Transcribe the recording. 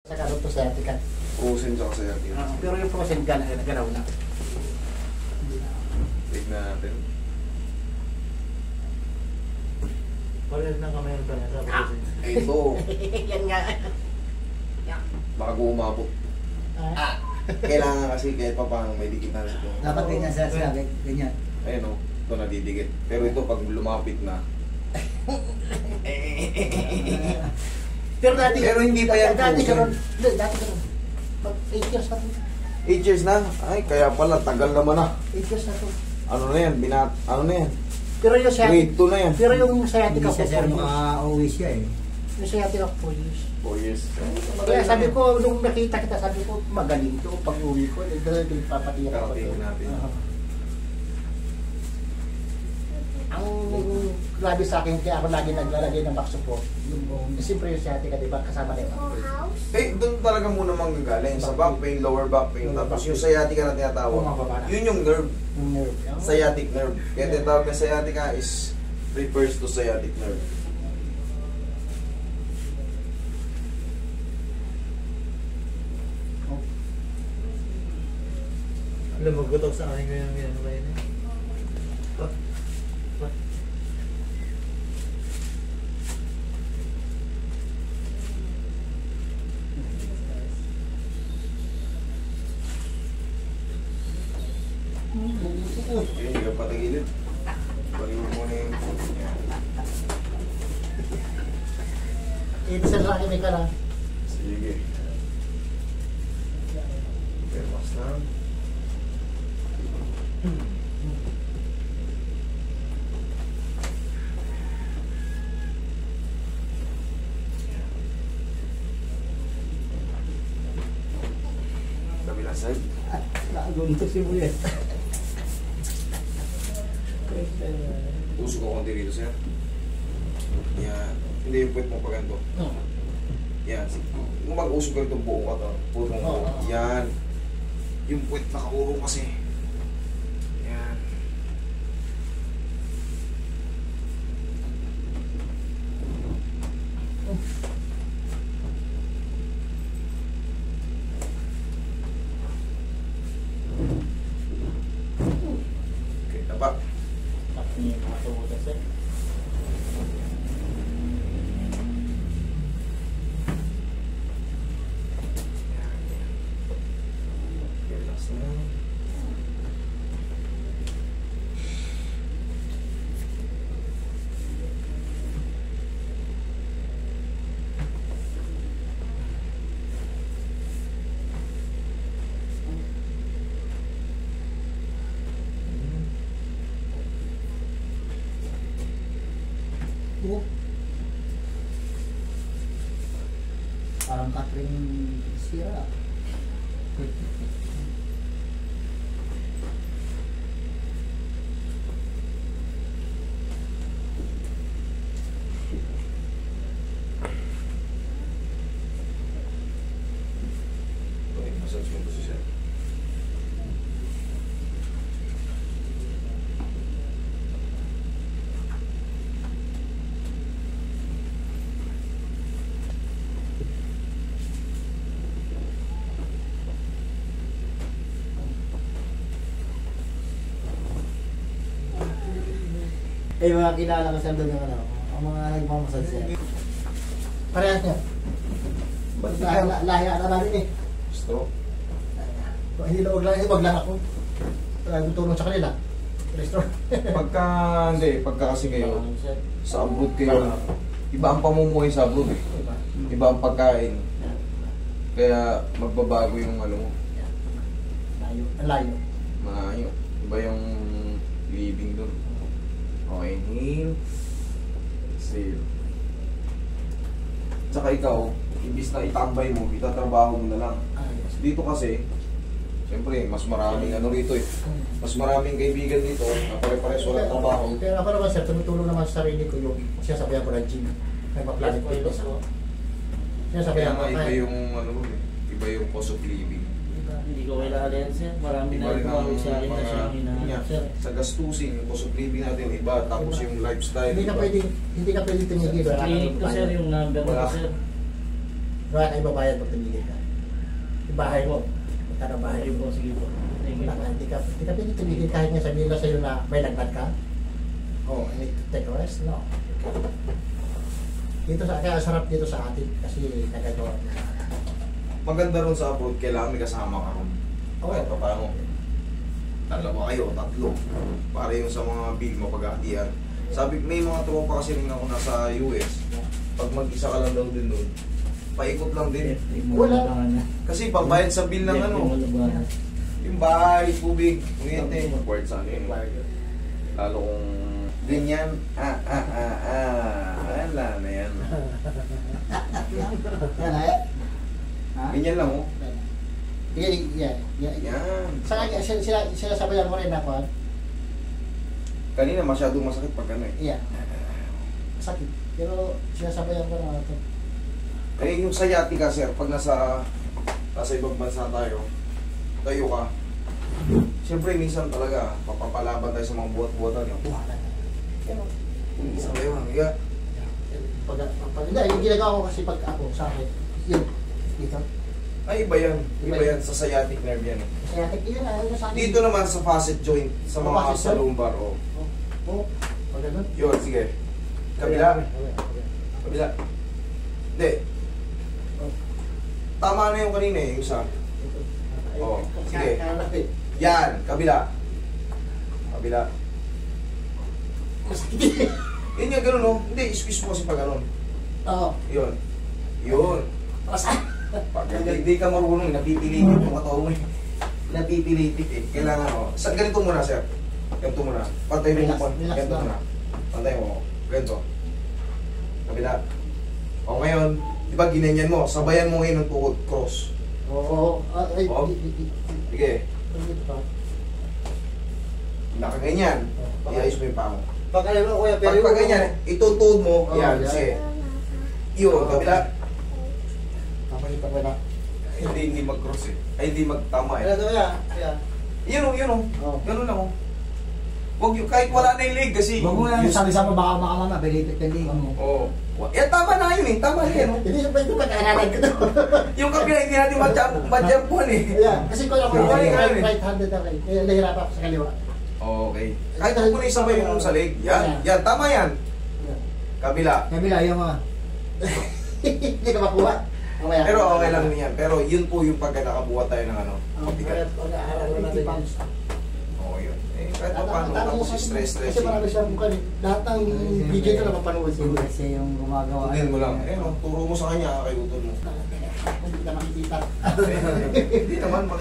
Saka ito sa yatika. Frozen tsaka sa yakin. Pero yung frozen ganaw na. Tignan natin. Parehas ng kamay pa niya sa frozen. Ito. Yan nga. Bago umabot. Kailangan kasi kahit pa paano may dikit na ito. Dapat ganyan sa sabi, ganyan. Ayun o. Ito nadidikit. Pero ito pag lumapit na. Pero hindi pa yan Dati frozen. Dati karon. 8 years na to. 8 years na? Ay, kaya pala, tagal naman na. 8 years na to. Ano na yan? Ano na yan? Pero yung Grade 2 na yan. Pero yung sciatica Hindi ko siya 4 sir, years. maka-uwi siya eh. Yung sciatica ko 4 years. 4 years. Kaya sabi ko, nung nakita kita, sabi ko, magaling to. Pag uwi ko, nagpapatiyak ako. Karating natin. Ang grabe sa akin, kaya ako lagi naglalagay ng back support. Siyempre yung sciatica, di ba, kasama na yung back pain. Eh, doon talaga muna manggagaling. Sa back pain, lower back pain. Tapos yung sciatica na tinatawag. Yun yung nerve. Yung nerve. Sciatic nerve. Kaya tinatawag na sciatica is refers to sciatic nerve. Alam mo, gutok sa akin ngayon yung ano kayo niya. Ayun, hindi ka patagilid. Baliwan mo na yung foot niya. Ito sa laki may ka lang. Sige. Relax lang. Kabilang side. Nakagunto si Buya. Usok ko konti rito, sir. Yan. Hindi yung puwet mo pa ganito. Yan. Kung mag-usok ka rito buong ka to. Putong buong. Yan. Yung puwet nakaurong kasi. Yan. Okay, tapak. Tapos yung mga tumutas eh. Relax na. Parang Catherine Sierra. Okay, massage mo to si sir. Eh, mga kilala ko sa doon ng ano, ang mga nagmamasad siya. Parehas niya. Lahi na namin eh. Stroke. Kung hindi na wag lang ako. Talagang tulong sa kanila. Restore. Pagka kasi kayo, sa abroad kayo, iba ang pamumuhay sa abroad eh. Iba ang pagkain. Kaya magbabago yung ano mo. Layo. Layo. Maayo. Iba yung living doon. Okay, inhale. Exhale. Tsaka ikaw, imbis na itambay mo, itatrabaho mo na lang. Dito kasi, siyempre, mas maraming ano rito eh. Mas maraming kaibigan dito na pare-pares walang trabaho. Pero ako naman sir, tumutulong naman sa sarili ko yung sinasabihan ko ng gym. Nagpa-planet fitness ako. Sinasabihan ko. Kaya nga iba yung ano mo eh. Iba yung cost of living. Hindi ko kailangan yan, sir. Marami Iba na rin ang tumawag sa akin na siya ang hinahanap, sir. sa gastusin, yung cost of living natin iba, tapos yung lifestyle Hindi ka iba. pwedeng tumigil. Sa clinic ko, sir, yung number ko, Wala. sir. Wala kayo babayad pag tumigil ka. Yung bahay mo, magkano bahay Sige mo. po, sige po. Thank you Wala po. ka, hindi ka pwede tumigil kahit nga sabihin lang sa'yo na may lagnat ka. Oh, I need to take a rest. No. Dito sa, kaya sarap dito sa atin kasi nagagawa niya. Maganda ron sa abroad, kailangan may kasama ka ron. Oo. Kahit pa paano. Dalawa kayo, tatlo. Para yung sa mga big mapaghahatian. Sabi, may mga tropa kasi rin ako nasa US. Pag mag-isa ka lang daw din doon, paikot lang din. Wala. Kasi pagbayad sa bill ng ano, yung bahay, tubig, kuryente. Required sa ano yun. Lalo kung ganyan, wala na yan. Yan ay. Ha? Ganyan lang oh. Yan. Yan. Sa kanya, sila sabayan mo rin ako. Kanina masyadong masakit pag ano eh. Yan. Sakit. Pero sinasabayan ko na ito. Eh yung sciatica sir, pag nasa ibang bansa tayo ka. Siyempre minsan talaga papapalaban tayo sa mga buhat-buhatan. No? Buhalan. Pero, Isa kayo, higa. hindi, yung ginagawa ko kasi pag ako sa akin, yun, dito. Ay, iba yan. Iba yan sa sciatic nerve yan. Kaya yun na, yun sa akin. Dito naman sa facet joint, sa mga Facet sa joint? lumbar. Oh. Oo, pag ganun. Yun, sige. Kabila. Kabila. Hindi. Tama na yung kanina eh, yung isa. Oo, sige. Yan, kabila. Kabila. Yun yung ganun, no? Hindi, squeeze mo kasi pag ganun. Oo. Yun. Yun. Pag hindi ka marunong, napipilitit yung katawan mo eh. Napipilitit eh. Kailangan mo. Sa ganito muna, sir. Ganito muna. Pantay mo Relax, mo. relax Ganito lang. muna. Pantay mo. Ganito. Kabila. O ngayon, di ba ginanyan mo? Sabayan mo ngayon ng tukod. Cross. Oo. Ay, Oo. Sige. Nakaganyan. Iayos mo yung paa mo. Pagkala mo, kuya, Pag ganyan, itutuod mo. Oo, Yan, yan. sige. Yun, kabila. Kapalita mo na. Hindi mag-cross eh. Ay, hindi magtama eh. Ano to ya? Kaya. Yun o, yun o. Oo. Ganun lang o. Huwag yung, kahit wala na yung leg kasi. Huwag mo lang sabi-sabi baka makamama, belipit ka din mo. Oo. Yan, tama na yun eh. Tama na yan. Hindi siya pwede pag-aaralan ko to. Yung kabila, hindi natin madjampuan eh. Yeah, kasi kung ako Oo, yan, yan. right-handed ako eh. Kaya nahirapan ako sa kaliwa. Okay. Kahit ako na isabay yung sa leg. Yan, yan. Tama yan. Kabila. Kabila, yung mga. Hindi ka makuha. Mamaya. Pero okay lang yan. Pero yun po yung pagka nakabuhat tayo ng ano. Mabigat. Pag-aaralan natin yan. Oo, yun. Eh, kahit pa paano. Tapos stress. Kasi marami siyang mukha eh. Lahat ng video ito na mapanood siya. Siyempre siya yung gumagawa. Tugin mo lang. Eh, no, turo mo sa kanya, kakayutol mo. Hindi ka makikita. Hindi naman,